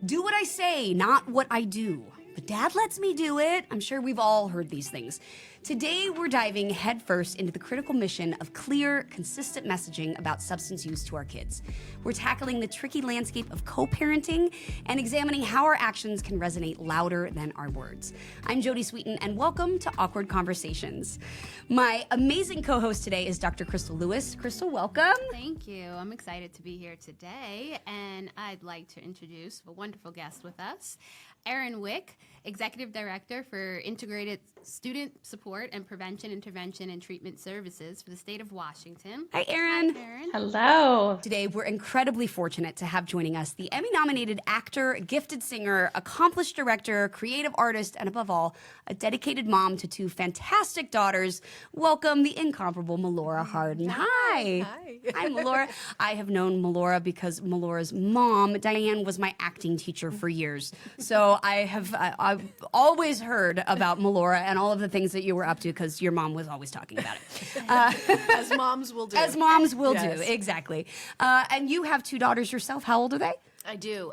Do what I say, not what I do. But Dad lets me do it. I'm sure we've all heard these things. Today, we're diving headfirst into the critical mission of clear, consistent messaging about substance use to our kids. We're tackling the tricky landscape of co-parenting and examining how our actions can resonate louder than our words. I'm Jodie Sweetin, and welcome to Awkward Conversations. My amazing co-host today is Dr. Krystal Lewis. Krystal, welcome. Thank you. I'm excited to be here today, and I'd like to introduce a wonderful guest with us, Erin Wick, Executive Director for Integrated Student Support and Prevention, Intervention, and Treatment Services for the state of Washington. Hi, Erin. Hi, Erin. Hello. Today, we're incredibly fortunate to have joining us the Emmy-nominated actor, gifted singer, accomplished director, creative artist, and above all, a dedicated mom to two fantastic daughters. Welcome the incomparable Melora Hardin. Hi. Hi, Malora. I have known Malora because Melora's mom, Diane, was my acting teacher for years. So I've always heard about Malora and all of the things that you were up to because your mom was always talking about it. As moms will do. As moms will Yes. do, exactly. And you have two daughters yourself. How old are they? I do.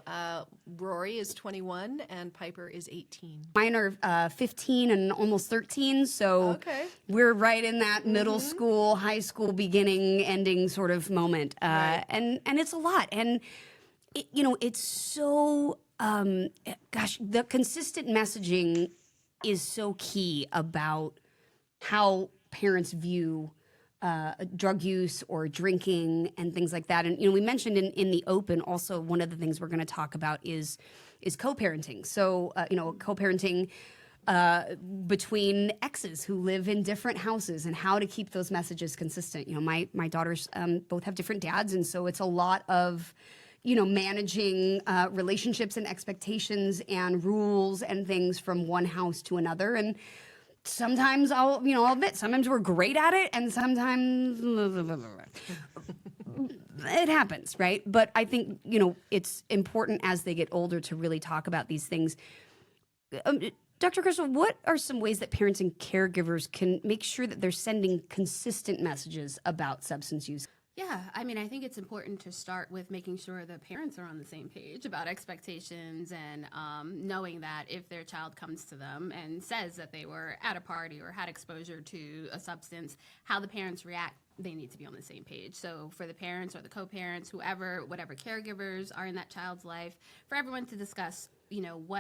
Rory is 21 and Piper is 18. Mine are 15 and almost 13, so Okay. we're right in that middle school, high school, beginning, ending sort of moment. Right. And it's a lot. And, it's so, the consistent messaging is so key about how parents view drug use or drinking and things like that. And, we mentioned in the open also one of the things we're going to talk about is co-parenting. So, co-parenting between exes who live in different houses and how to keep those messages consistent. My daughters both have different dads, and so it's a lot of managing relationships and expectations and rules and things from one house to another. And sometimes I'll admit, sometimes we're great at it, and sometimes it happens, right? But I think, it's important as they get older to really talk about these things. Dr. Krystal, what are some ways that parents and caregivers can make sure that they're sending consistent messages about substance use? Yeah, I think it's important to start with making sure the parents are on the same page about expectations and knowing that if their child comes to them and says that they were at a party or had exposure to a substance, how the parents react, they need to be on the same page. So for the parents or the co-parents, whatever caregivers are in that child's life, for everyone to discuss,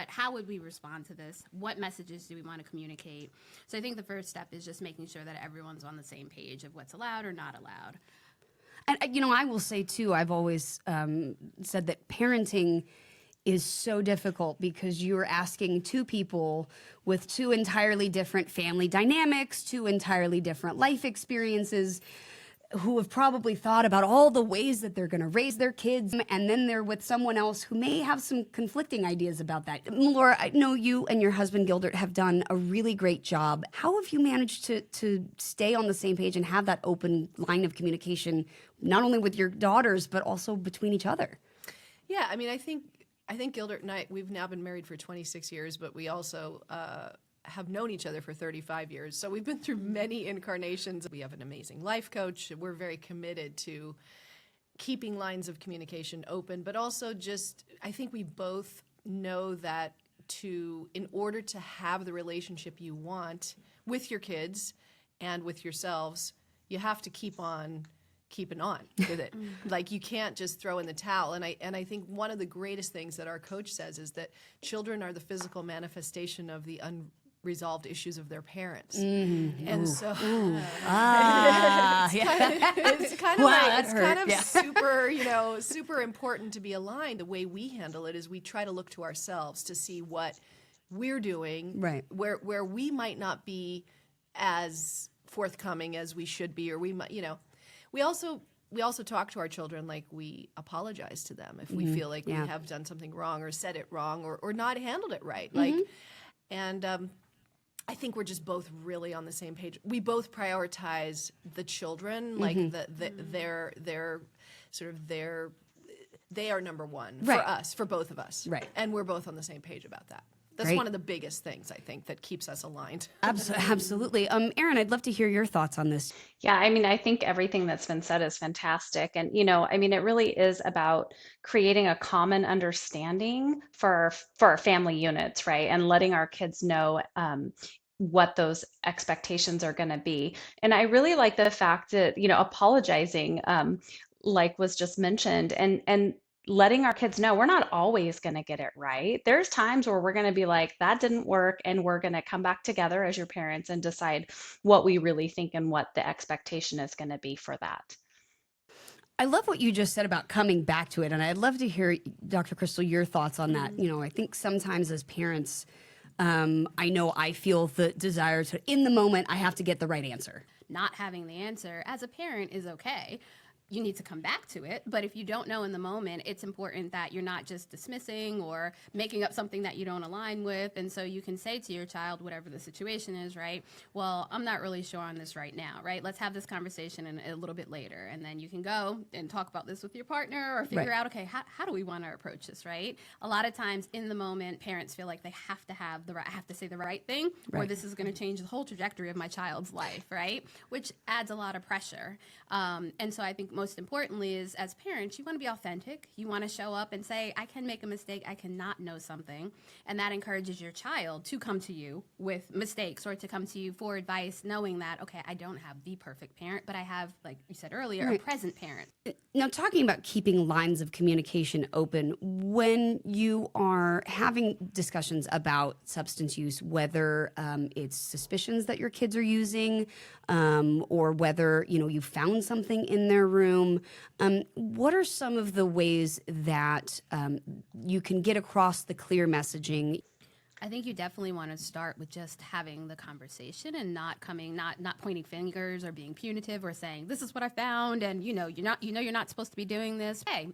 how would we respond to this? What messages do we want to communicate? So I think the first step is just making sure that everyone's on the same page of what's allowed or not allowed. And, I will say, too, I've always said that parenting is so difficult because you're asking two people with two entirely different family dynamics, two entirely different life experiences, who have probably thought about all the ways that they're going to raise their kids, and then they're with someone else who may have some conflicting ideas about that. Melora, I know you and your husband Gildert have done a really great job. How have you managed to stay on the same page and have that open line of communication, not only with your daughters, but also between each other? Yeah, I think Gildert and I, we've now been married for 26 years, but we also have known each other for 35 years. So we've been through many incarnations. We have an amazing life coach. We're very committed to keeping lines of communication open, but also I think we both know that in order to have the relationship you want with your kids and with yourselves, you have to keep on keeping on with it. Like, you can't just throw in the towel. And I think one of the greatest things that our coach says is that children are the physical manifestation of the unresolved issues of their parents. Mm-hmm. And so it's kind of super, super important to be aligned. The way we handle it is we try to look to ourselves to see what we're doing, right, where we might not be as forthcoming as we should be, or we might, we also talk to our children like we apologize to them if we feel like we have done something wrong or said it wrong or not handled it right. I think we're just both really on the same page. We both prioritize the children, like they are number one for us, for both of us. Right. And we're both on the same page about that. That's Great. one of the biggest things, I think, that keeps us aligned. Absolutely. Erin, I'd love to hear your thoughts on this. Yeah, I mean, I think everything that's been said is fantastic. And, I mean, it really is about creating a common understanding for our family units, right? And letting our kids know what those expectations are going to be. And I really like the fact that, apologizing, like was just mentioned, and letting our kids know we're not always going to get it right. There's times where we're going to be like, that didn't work, and we're going to come back together as your parents and decide what we really think and what the expectation is going to be for that. I love what you just said about coming back to it. And I'd love to hear, Dr. Krystal, your thoughts on that. I think sometimes as parents, I know I feel the desire to, in the moment, I have to get the right answer. Not having the answer as a parent is okay. You need to come back to it. But if you don't know in the moment, it's important that you're not just dismissing or making up something that you don't align with. And so you can say to your child, whatever the situation is, right? Well, I'm not really sure on this right now, right? Let's have this conversation a little bit later. And then you can go and talk about this with your partner or figure out, okay, how do we want to approach this, right? A lot of times in the moment, parents feel like they have to have the right, I have to say the right thing, or this is going to change the whole trajectory of my child's life, right? Which adds a lot of pressure. And so I think most importantly is, as parents, you want to be authentic. You want to show up and say, I can make a mistake. I cannot know something. And that encourages your child to come to you with mistakes or to come to you for advice, knowing that, okay, I don't have the perfect parent, but I have, like you said earlier, a present parent. Now, talking about keeping lines of communication open, when you are having discussions about substance use, whether it's suspicions that your kids are using, or whether you found something in their room, what are some of the ways that you can get across the clear messaging? I think you definitely want to start with just having the conversation and not pointing fingers or being punitive or saying, this is what I found, and you're not supposed to be doing this. Hey,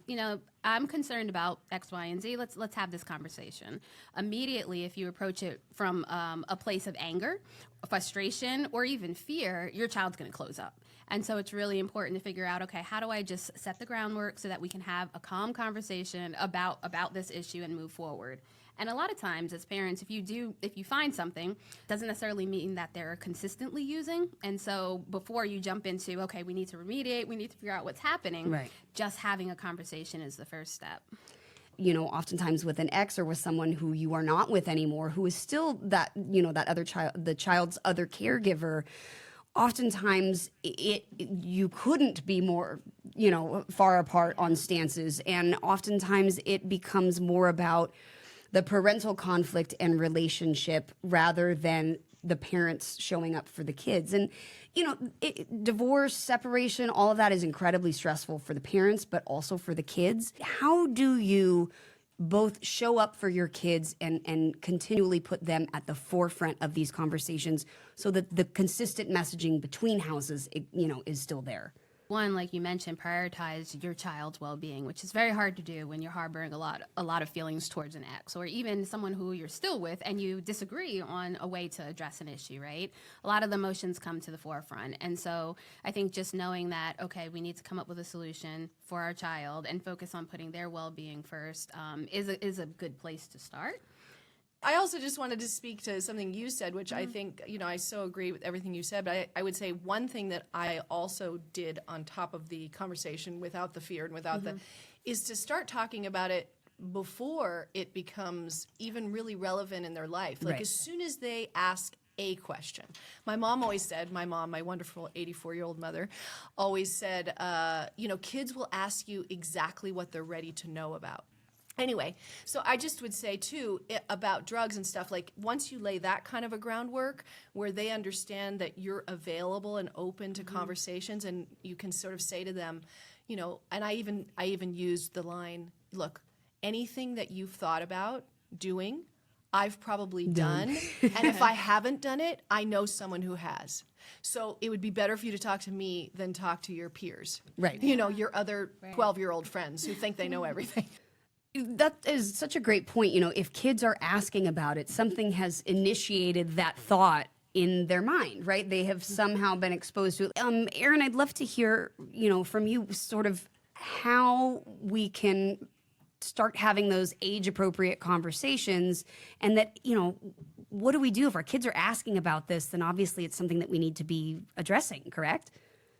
I'm concerned about X, Y, and Z. Let's have this conversation. Immediately, if you approach it from a place of anger, frustration, or even fear, your child's going to close up. And so it's really important to figure out, okay, how do I just set the groundwork so that we can have a calm conversation about this issue and move forward? And a lot of times as parents, if you find something, doesn't necessarily mean that they're consistently using. And so before you jump into, okay, we need to remediate, we need to figure out what's happening, just having a conversation is the first step. Oftentimes with an ex or with someone who you are not with anymore, who is still that, that other child, the child's other caregiver, oftentimes you couldn't be more, far apart on stances. And oftentimes it becomes more about the parental conflict and relationship rather than the parents showing up for the kids. And, divorce, separation, all of that is incredibly stressful for the parents, but also for the kids. How do you both show up for your kids and continually put them at the forefront of these conversations so that the consistent messaging between houses, is still there? One, like you mentioned, prioritize your child's well-being, which is very hard to do when you're harboring a lot of feelings towards an ex or even someone who you're still with and you disagree on a way to address an issue, right? A lot of the emotions come to the forefront. And so I think just knowing that, okay, we need to come up with a solution for our child and focus on putting their well-being first is a good place to start. I also just wanted to speak to something you said, which I think, I so agree with everything you said, but I would say one thing that I also did on top of the conversation without the fear and without is to start talking about it before it becomes even really relevant in their life. Like as soon as they ask a question. My mom always said, my wonderful 84-year-old mother, always said, kids will ask you exactly what they're ready to know about. Anyway, so I just would say, too, about drugs and stuff, like once you lay that kind of a groundwork where they understand that you're available and open to conversations and you can sort of say to them, and I even used the line, look, anything that you've thought about doing, I've probably done. And if I haven't done it, I know someone who has. So it would be better for you to talk to me than talk to your peers. Right. Your other 12-year-old friends who think they know everything. That is such a great point. If kids are asking about it, something has initiated that thought in their mind, right? They have somehow been exposed to it. Erin, I'd love to hear, from you sort of how we can start having those age appropriate conversations, and that, what do we do if our kids are asking about this? Then obviously it's something that we need to be addressing, correct?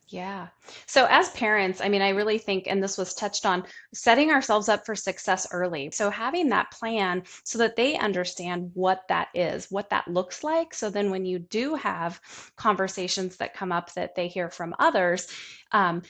Yeah. So as parents, I mean, I really think, and this was touched on, setting ourselves up for success early. So having that plan so that they understand what that is, what that looks like. So then when you do have conversations that come up that they hear from others, um,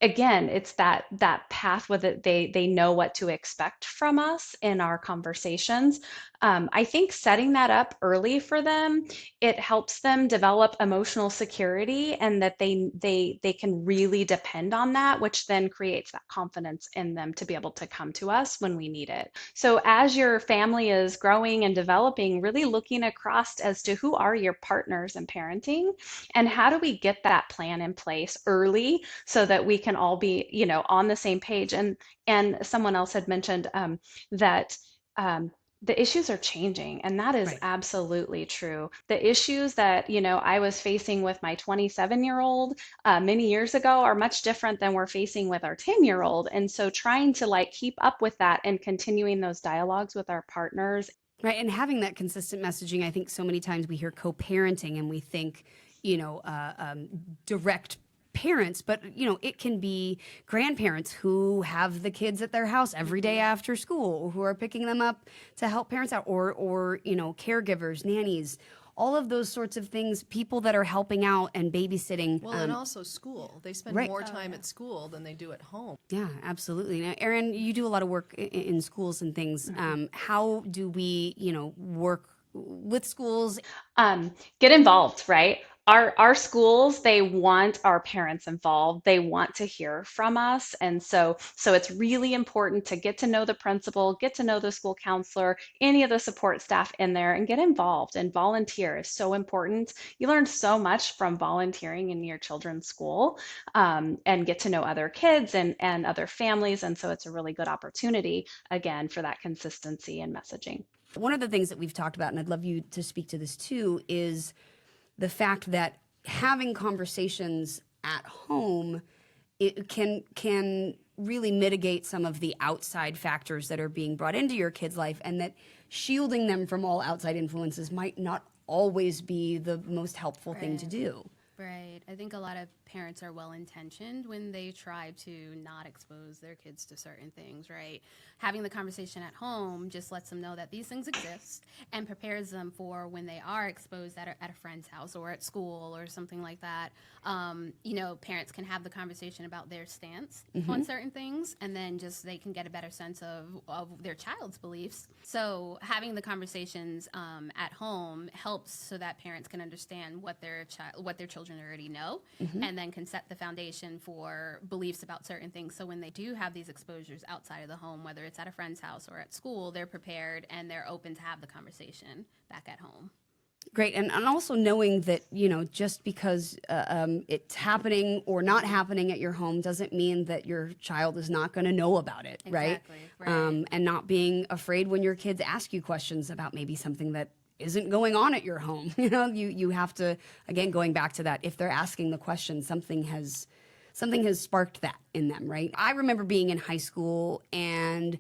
again, it's that path with it. They know what to expect from us in our conversations. I think setting that up early for them, it helps them develop emotional security, and that they can really depend on that, which then creates that confidence in them to be able to come to us when we need it. So as your family is growing and developing, really looking across as to who are your partners in parenting, and how do we get that plan in place early so that we can all be, on the same page. And someone else had mentioned that the issues are changing, and that is Right. absolutely true. The issues that I was facing with my 27-year-old many years ago are much different than we're facing with our 10-year-old. And so trying to like keep up with that and continuing those dialogues with our partners. Right. And having that consistent messaging, I think so many times we hear co-parenting and we think, direct parents, but it can be grandparents who have the kids at their house every day after school, who are picking them up to help parents out, or caregivers, nannies, all of those sorts of things, people that are helping out and babysitting. Well, and also school. They spend Right. more time at school than they do at home. Yeah, absolutely. Now, Erin, you do a lot of work in schools and things. How do we, work with schools? Get involved, right? Our schools, they want our parents involved. They want to hear from us. And so it's really important to get to know the principal, get to know the school counselor, any of the support staff in there, and get involved. And volunteer is so important. You learn so much from volunteering in your children's school, and get to know other kids and other families. And so it's a really good opportunity, again, for that consistency in messaging. One of the things that we've talked about, and I'd love you to speak to this too, is the fact that having conversations at home, it can really mitigate some of the outside factors that are being brought into your kid's life, and that shielding them from all outside influences might not always be the most helpful thing to do. Right. I think a lot of parents are well intentioned when they try to not expose their kids to certain things, right? Having the conversation at home just lets them know that these things exist and prepares them for when they are exposed at a friend's house or at school or something like that. Parents can have the conversation about their stance on certain things, and then just they can get a better sense of their child's beliefs. So having the conversations at home helps so that parents can understand what their children already know, and then can set the foundation for beliefs about certain things. So when they do have these exposures outside of the home, whether it's at a friend's house or at school, they're prepared and they're open to have the conversation back at home. Great. And also knowing that, just because it's happening or not happening at your home doesn't mean that your child is not going to know about it, right? Exactly, right. And not being afraid when your kids ask you questions about maybe something that isn't going on at your home. You have to, again, going back to that, if they're asking the question, something has sparked that in them, right? I remember being in high school, and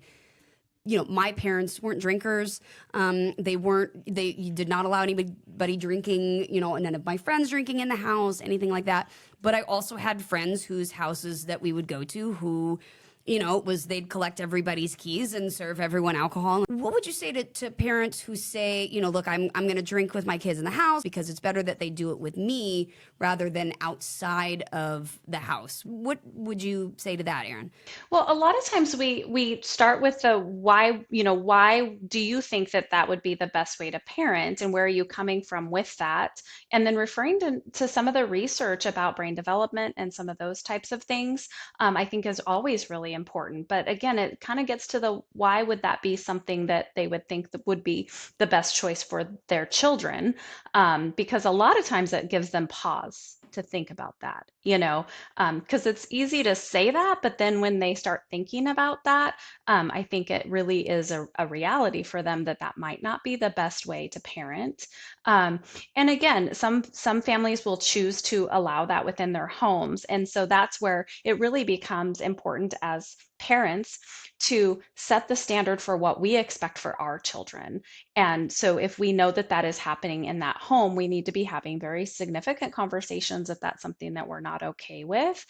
my parents weren't drinkers. They did not allow anybody drinking, none of my friends drinking in the house, anything like that. But I also had friends whose houses that we would go to who, they'd collect everybody's keys and serve everyone alcohol. What would you say to parents who say, look, I'm going to drink with my kids in the house because it's better that they do it with me rather than outside of the house? What would you say to that, Erin? Well, a lot of times we start with the why, why do you think that would be the best way to parent, and where are you coming from with that? And then referring to some of the research about brain development and some of those types of things, I think is always really important. But again, it kind of gets to the why would that be something that they would think that would be the best choice for their children, because a lot of times it gives them pause to think about that. because it's easy to say that, but then when they start thinking about that, I think it really is a reality for them that that might not be the best way to parent. Um, and again, some families will choose to allow that within their homes, and so that's where it really becomes important as parents to set the standard for what we expect for our children. And so if we know that that is happening in that home, we need to be having very significant conversations if that's something that we're not okay with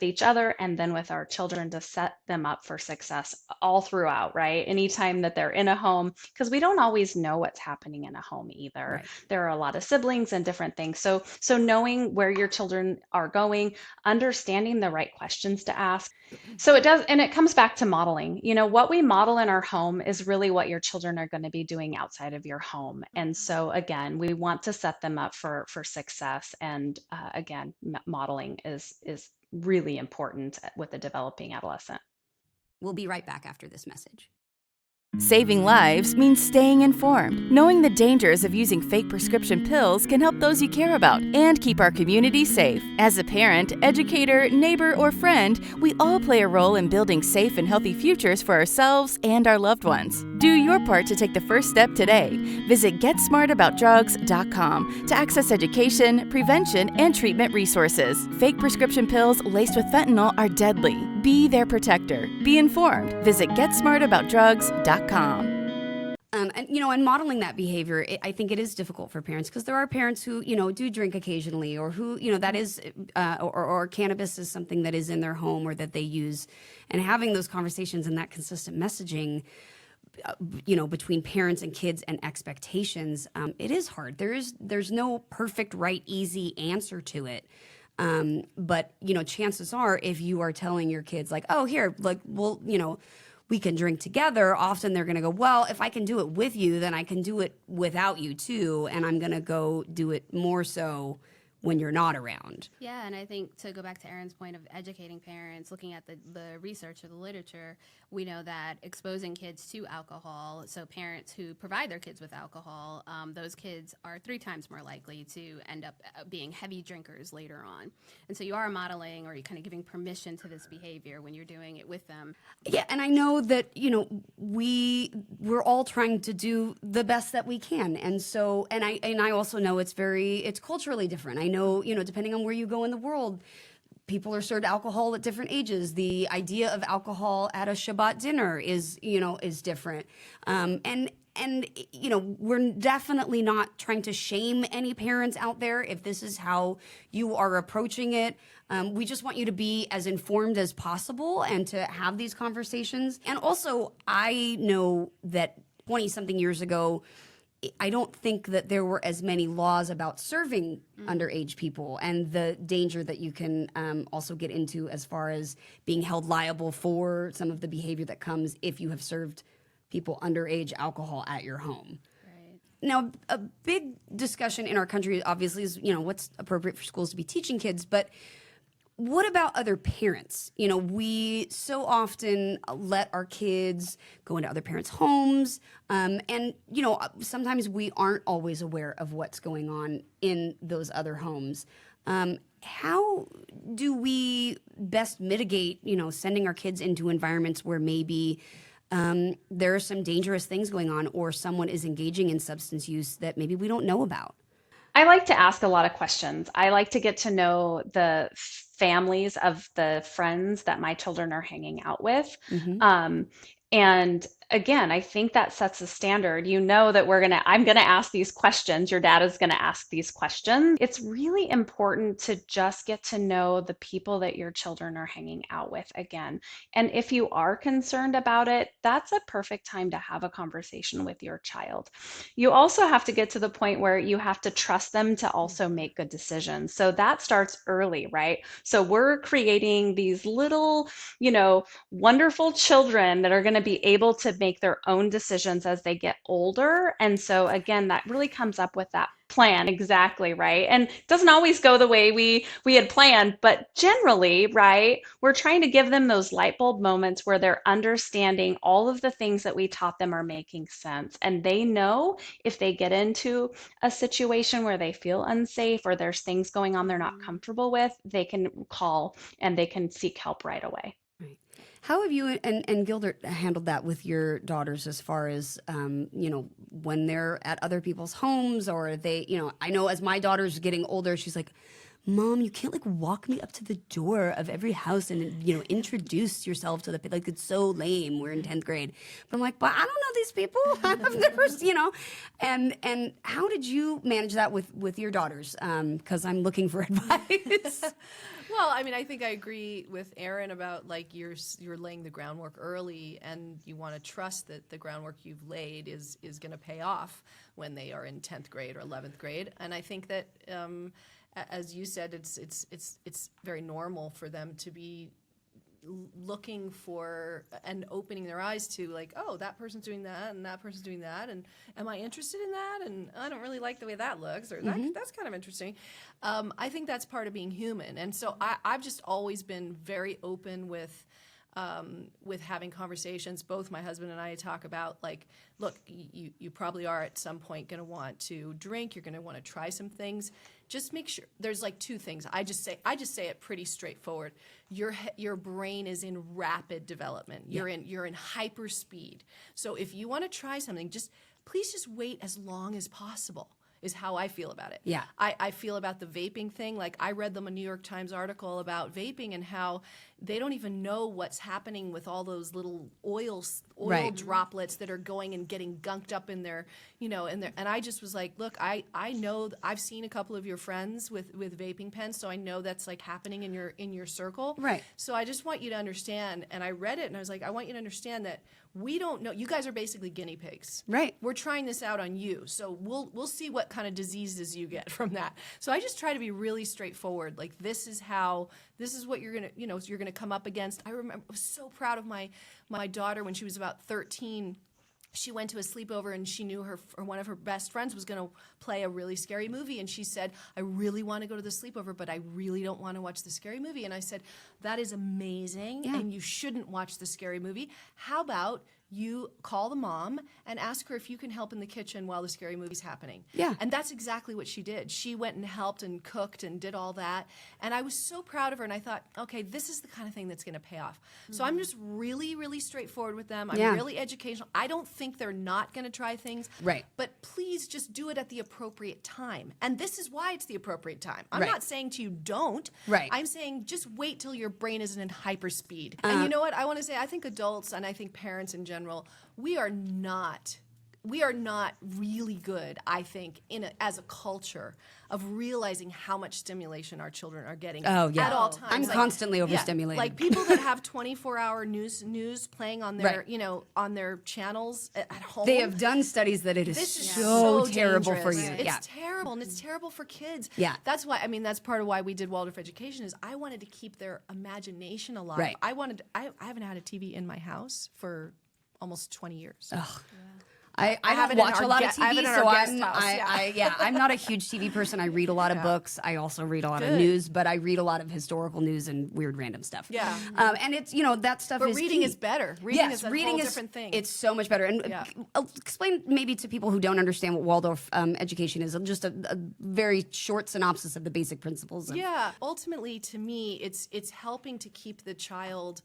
each other and then with our children, to set them up for success all throughout, right? Anytime that they're in a home, because we don't always know what's happening in a home either. Right. There are a lot of siblings and different things. So knowing where your children are going, understanding the right questions to ask. So it does, and it comes back to modeling. What we model in our home is really what your children are going to be doing outside of your home. And so again, we want to set them up for success. And again, modeling is really important with a developing adolescent. We'll be right back after this message. Saving lives means staying informed. Knowing the dangers of using fake prescription pills can help those you care about and keep our community safe. As a parent, educator, neighbor, or friend, we all play a role in building safe and healthy futures for ourselves and our loved ones. Do your part to take the first step today. Visit GetSmartAboutDrugs.com to access education, prevention, and treatment resources. Fake prescription pills laced with fentanyl are deadly. Be their protector. Be informed. Visit GetSmartAboutDrugs.com. And modeling that behavior, I think it is difficult for parents, because there are parents who, do drink occasionally, or who, that is, or cannabis is something that is in their home or that they use. And having those conversations and that consistent messaging, between parents and kids and expectations, it is hard. There's no perfect, right, easy answer to it. But, chances are, if you are telling your kids like, oh, here, like, well, we can drink together, often they're going to go, well, if I can do it with you, then I can do it without you too. And I'm going to go do it more so when you're not around. Yeah, and I think to go back to Erin's point of educating parents, looking at the research or the literature, we know that exposing kids to alcohol, so parents who provide their kids with alcohol, those kids are 3 times more likely to end up being heavy drinkers later on. And so you are modeling, or you're kind of giving permission to this behavior when you're doing it with them. Yeah, and I know that, we're all trying to do the best that we can. And so, and I also know it's culturally different. I know, depending on where you go in the world, people are served alcohol at different ages. The idea of alcohol at a Shabbat dinner is different. And we're definitely not trying to shame any parents out there if this is how you are approaching it. We just want you to be as informed as possible and to have these conversations. And also, I know that 20-something years ago, I don't think that there were as many laws about serving underage people, and the danger that you can also get into as far as being held liable for some of the behavior that comes if you have served people underage alcohol at your home. Right. Now, a big discussion in our country obviously is, what's appropriate for schools to be teaching kids, but what about other parents? We so often let our kids go into other parents' homes, and sometimes we aren't always aware of what's going on in those other homes. How do we best mitigate, sending our kids into environments where maybe there are some dangerous things going on, or someone is engaging in substance use that maybe we don't know about? I like to ask a lot of questions. I like to get to know the families of the friends that my children are hanging out with. And again, I think that sets a standard. That I'm gonna ask these questions. Your dad is gonna ask these questions. It's really important to just get to know the people that your children are hanging out with again. And if you are concerned about it, that's a perfect time to have a conversation with your child. You also have to get to the point where you have to trust them to also make good decisions. So that starts early, right? So we're creating these little, wonderful children that are going to be able to make their own decisions as they get older. And so again, that really comes up with that plan. Exactly, right? And it doesn't always go the way we had planned, but generally, right, we're trying to give them those light bulb moments where they're understanding all of the things that we taught them are making sense. And they know if they get into a situation where they feel unsafe or there's things going on they're not comfortable with, they can call and they can seek help right away. Right. How have you and Gilbert handled that with your daughters as far as, when they're at other people's homes or they, I know as my daughter's getting older, she's like, Mom, you can't walk me up to the door of every house and, introduce yourself to the, it's so lame. We're in 10th grade. But I'm like, but I don't know these people. I've never, and how did you manage that with your daughters? Because I'm looking for advice. Well, I mean, I think I agree with Erin about you're laying the groundwork early, and you want to trust that the groundwork you've laid is going to pay off when they are in 10th grade or 11th grade. And I think that, as you said, it's very normal for them to be looking for and opening their eyes to oh, that person's doing that and that person's doing that, and am I interested in that, and I don't really like the way that looks, or that's kind of interesting. I think that's part of being human, and so I've just always been very open with having conversations. Both my husband and I talk about look, you probably are at some point going to want to drink, you're going to want to try some things. Just make sure there's two things. I just say it pretty straightforward. Your brain is in rapid development. You're in hyper speed. So if you want to try something, please just wait as long as possible. Is how I feel about it. Yeah. I feel about the vaping thing. I read the New York Times article about vaping and how they don't even know what's happening with all those little oil Right. droplets that are going and getting gunked up in their, and I just was like, look, I know I've seen a couple of your friends with vaping pens, so I know that's happening in your circle. Right. So I just want you to understand, and I read it and I was like, I want you to understand that we don't know. You guys are basically guinea pigs. Right. We're trying this out on you, so we'll see what kind of diseases you get from that. So I just try to be really straightforward. This is what you're gonna, you're gonna come up against. I remember I was so proud of my daughter when she was about 13. She went to a sleepover and she knew one of her best friends was going to play a really scary movie, and she said, I really want to go to the sleepover, but I really don't want to watch the scary movie. And I said, that is amazing, and you shouldn't watch the scary movie. How about you call the mom and ask her if you can help in the kitchen while the scary movie's happening. Yeah. And that's exactly what she did. She went and helped and cooked and did all that. And I was so proud of her, and I thought, okay, this is the kind of thing that's going to pay off. Mm-hmm. So I'm just really, really straightforward with them. I'm really educational. I don't think they're not going to try things. Right. But please just do it at the appropriate time. And this is why it's the appropriate time. I'm not saying to you don't. Right. I'm saying just wait till your brain isn't in hyperspeed. And you know what? I want to say, I think adults and I think parents in general, we are not really good, I think, as a culture of realizing how much stimulation our children are getting at all times. I'm constantly overstimulated. People that have 24-hour news playing on their on their channels at home. They have done studies that it is This so is terrible dangerous. for you. It's terrible, and it's terrible for kids. Yeah. That's why, that's part of why we did Waldorf Education, is I wanted to keep their imagination alive. Right. I haven't had a TV in my house for almost 20 years. Ugh. I have don't it in watch our a lot gue- of I have TV, it in so our guest house, I'm not a huge TV person. I read a lot of books. I also read a lot of news, but I read a lot of historical news and weird random stuff. Yeah. And it's, that stuff But is reading key. is better. Reading is a whole different thing. It's so much better. And explain maybe to people who don't understand what Waldorf education is, just a very short synopsis of the basic principles. Yeah. Ultimately, to me, it's helping to keep the child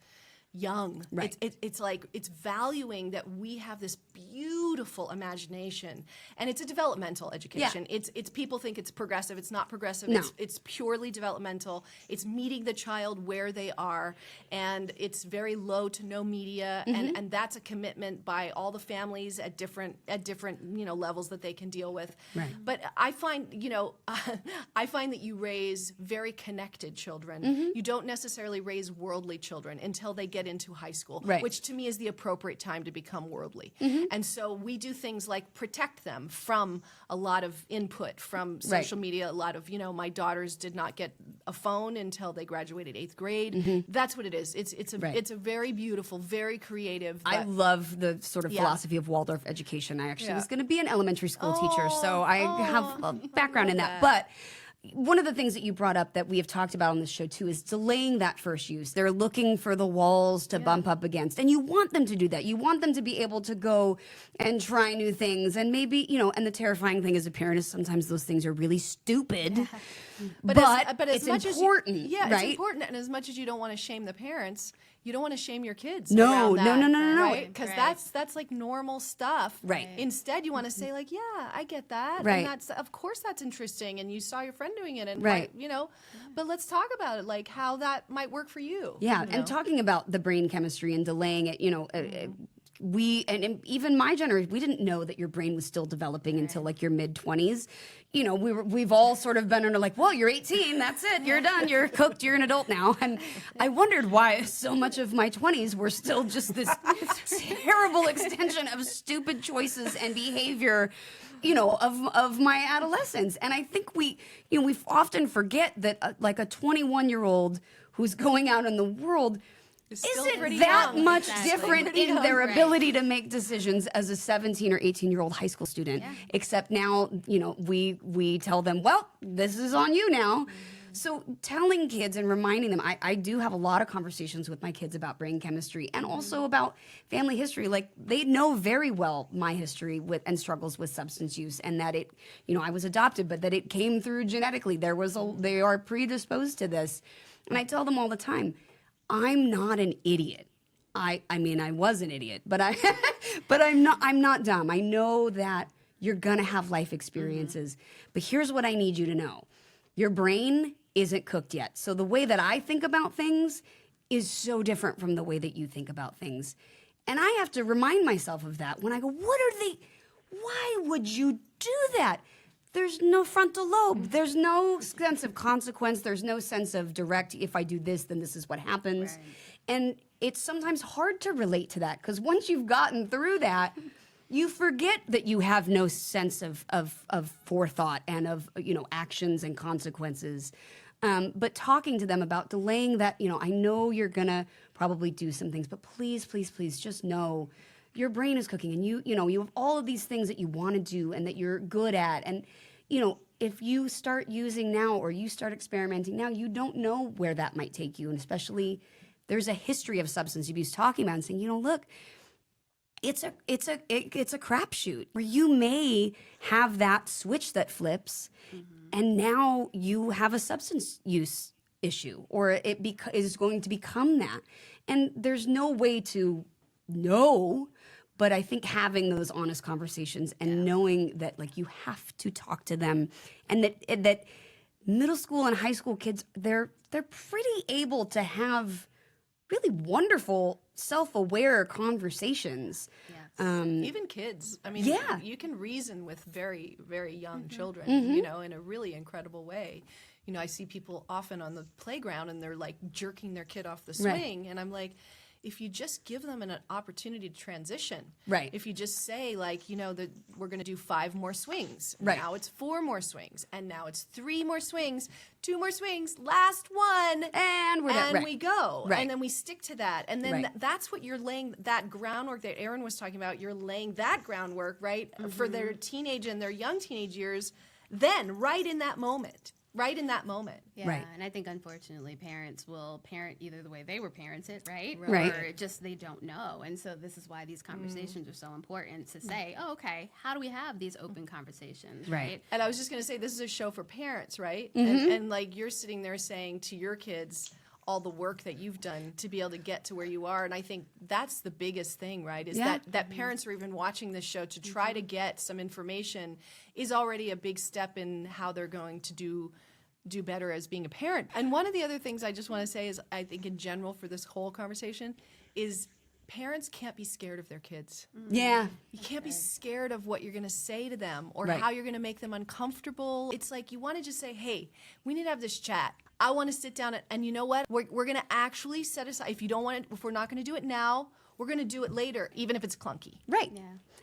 young. Right. It's valuing that we have this beautiful imagination, and it's a developmental education. Yeah. It's people think it's progressive. It's not progressive. No. It's purely developmental. It's meeting the child where they are, and it's very low to no media, and that's a commitment by all the families at different levels that they can deal with. Right. But I find I find that you raise very connected children. You don't necessarily raise worldly children until they get get into high school, Right. which to me is the appropriate time to become worldly. And so we do things like protect them from a lot of input from social media. A lot of, my daughters did not get a phone until they graduated 8th grade. That's what it is. It's a very beautiful, very creative. I love the sort of philosophy of Waldorf education. I actually was going to be an elementary school teacher, so I have a background in that. But one of the things that you brought up that we have talked about on this show too is delaying that first use. They're looking for the walls to bump up against, and you want them to do that. You want them to be able to go and try new things, and maybe and the terrifying thing as a parent is sometimes those things are really stupid. But as it's much important, as right? it's important, and as much as you don't want to shame the parents, you don't want to shame your kids. No, around that, no. right? Because that's like normal stuff. Right. Instead, you want to say like, yeah, I get that. Right. And of course that's interesting, and you saw your friend doing it, and Right. but let's talk about it, like how that might work for you. Yeah, and talking about the brain chemistry and delaying it, and even my generation, we didn't know that your brain was still developing until like your mid-20s. We've all sort of been under like, well, you're 18, that's it, you're done, you're cooked, you're an adult now. And I wondered why so much of my 20s were still just this terrible extension of stupid choices and behavior, of my adolescence. And I think we often forget that like a 21-year-old who's going out in the world still isn't pretty that young. much Exactly. different Pretty in young, their right. ability to make decisions as a 17 or 18-year-old high school student. Except now, we tell them, well, this is on you now. So telling kids and reminding them, I do have a lot of conversations with my kids about brain chemistry and also about family history. Like they know very well my history and struggles with substance use, and that I was adopted, but that it came through genetically. They are predisposed to this. And I tell them all the time, I'm not an idiot. I mean, I was an idiot, but I'm not dumb. I know that you're gonna have life experiences. But here's what I need you to know. Your brain isn't cooked yet. So the way that I think about things is so different from the way that you think about things. And I have to remind myself of that when I go, why would you do that? There's no frontal lobe. There's no sense of consequence. There's no sense of direct, if I do this, then this is what happens. Right. And it's sometimes hard to relate to that because once you've gotten through that, you forget that you have no sense of forethought and of actions and consequences. But talking to them about delaying that, I know you're gonna probably do some things, but please, please, please just know your brain is cooking, and you have all of these things that you want to do and that you're good at, and if you start using now or you start experimenting now, you don't know where that might take you, and especially there's a history of substance abuse talking about and saying, look, it's a crapshoot where you may have that switch that flips, and now you have a substance use issue, or it is going to become that, and there's no way to know. But I think having those honest conversations and knowing that like you have to talk to them, and that middle school and high school kids, they're pretty able to have really wonderful self-aware conversations. Even kids. I mean, Yeah. you can reason with very, very young children, in a really incredible way. I see people often on the playground and they're like jerking their kid off the swing. And I'm like, if you just give them an opportunity to transition, Right. If you just say like, that we're going to do 5 more swings, Right. now it's 4 more swings, and now it's 3 more swings, 2 more swings, last one, And we're done. and Right. we go, Right. and then we stick to that, and then Right. that's what you're laying, that groundwork that Erin was talking about. You're laying that groundwork, right, for their teenage and their young teenage years. Then, right in that moment. Yeah, Right. and I think unfortunately parents will parent either the way they were parented, right? Right. Or just they don't know. And so this is why these conversations are so important to say, oh, okay, how do we have these open conversations, Right. right? And I was just going to say, this is a show for parents, right? Mm-hmm. And like you're sitting there saying to your kids all the work that you've done to be able to get to where you are. And I think that's the biggest thing, right? Is Yeah. that parents are even watching this show to try to get some information is already a big step in how they're going to do better as being a parent. And one of the other things I just want to say is, I think in general for this whole conversation, is parents can't be scared of their kids. Yeah. You can't be scared of what you're going to say to them or Right. how you're going to make them uncomfortable. It's like you want to just say, hey, we need to have this chat. I want to sit down and you know what? We're going to actually set aside, if we're not going to do it now, we're going to do it later, even if it's clunky. Right. Yeah.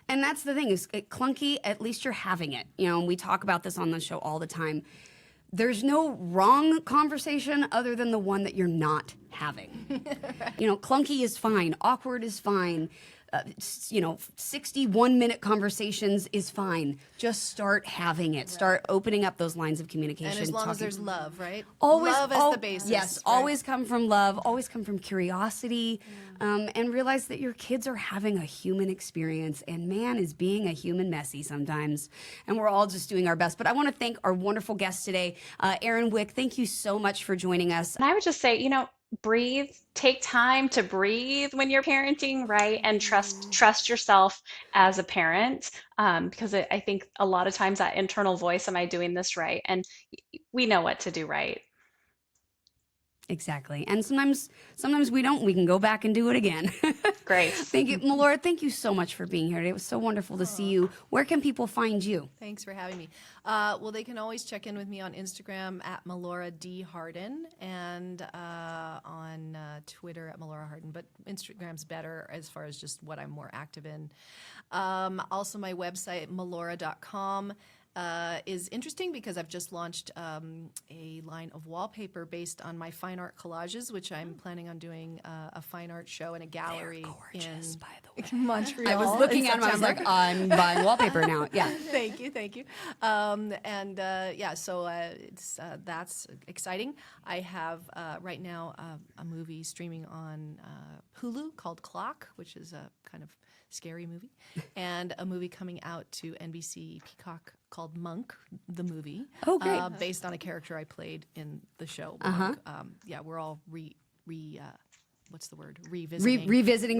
And that's the thing is clunky, at least you're having it. And we talk about this on the show all the time. There's no wrong conversation other than the one that you're not having. Right. Clunky is fine. Awkward is fine. 61-minute conversations is fine. Just start having it. Right. Start opening up those lines of communication. And as long as there's love, right? Always, love as the basis. Yes, right? Always come from love. Always come from curiosity. And realize that your kids are having a human experience. And man is being a human messy sometimes. And we're all just doing our best. But I want to thank our wonderful guest today, Erin Wick. Thank you so much for joining us. And I would just say, breathe, take time to breathe when you're parenting, right? And trust yourself as a parent, because I think a lot of times that internal voice, am I doing this right? And we know what to do right. Exactly. And sometimes we don't. We can go back and do it again. Great. Thank you. Melora, thank you so much for being here today. It was so wonderful to see you. Where can people find you? Thanks for having me. Well, they can always check in with me on Instagram at Melora Hardin and on Twitter at Melora Hardin. But Instagram's better as far as just what I'm more active in. Also, my website, melora.com. Is interesting because I've just launched a line of wallpaper based on my fine art collages, which I'm planning on doing a fine art show in a gallery in by the way. Montreal. I was looking at them. I was like, I'm buying wallpaper now. Yeah. Thank you. So it's that's exciting. I have right now a movie streaming on Hulu called Clock, which is a kind of scary movie, and a movie coming out to NBC Peacock called Monk, the movie. Oh, great. Based on a character I played in the show. Monk. We're all revisiting,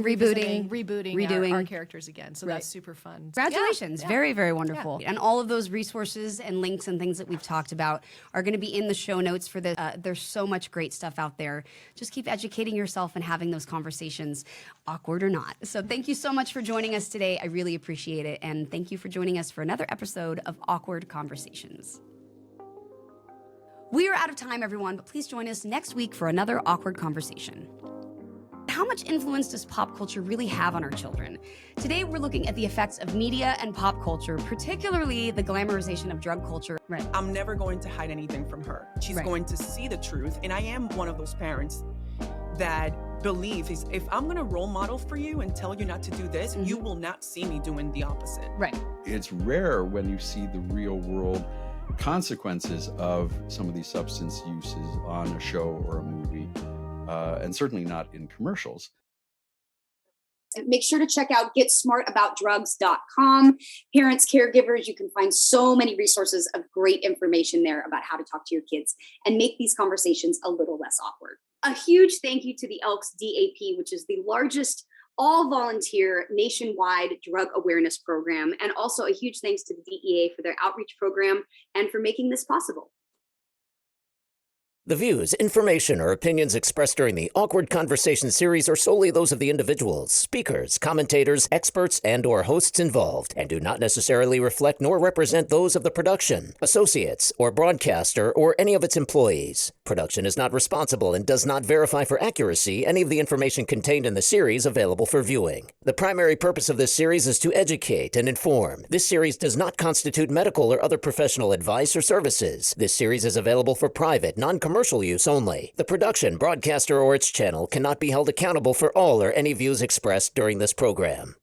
rebooting, redoing our characters again. So that's super fun. Congratulations. Yeah. Very, very wonderful. And all of those resources and links and things that we've talked about are going to be in the show notes for this. There's so much great stuff out there. Just keep educating yourself and having those conversations, awkward or not. So thank you so much for joining us today. I really appreciate it. And thank you for joining us for another episode of Awkward Conversations. We are out of time, everyone, but please join us next week for another Awkward Conversation. How much influence does pop culture really have on our children? Today, we're looking at the effects of media and pop culture, particularly the glamorization of drug culture. Right. I'm never going to hide anything from her. She's going to see the truth. And I am one of those parents that believe if I'm going to role model for you and tell you not to do this, you will not see me doing the opposite. Right. It's rare when you see the real world consequences of some of these substance uses on a show or a movie. And certainly not in commercials. Make sure to check out GetSmartAboutDrugs.com. Parents, caregivers, you can find so many resources of great information there about how to talk to your kids and make these conversations a little less awkward. A huge thank you to the Elks DAP, which is the largest all-volunteer nationwide drug awareness program, and also a huge thanks to the DEA for their outreach program and for making this possible. The views, information, or opinions expressed during the Awkward Conversation series are solely those of the individuals, speakers, commentators, experts, and/or hosts involved, and do not necessarily reflect nor represent those of the production, associates, or broadcaster, or any of its employees. Production is not responsible and does not verify for accuracy any of the information contained in the series available for viewing. The primary purpose of this series is to educate and inform. This series does not constitute medical or other professional advice or services. This series is available for private, non-commercial use only. The production, broadcaster, or its channel cannot be held accountable for all or any views expressed during this program.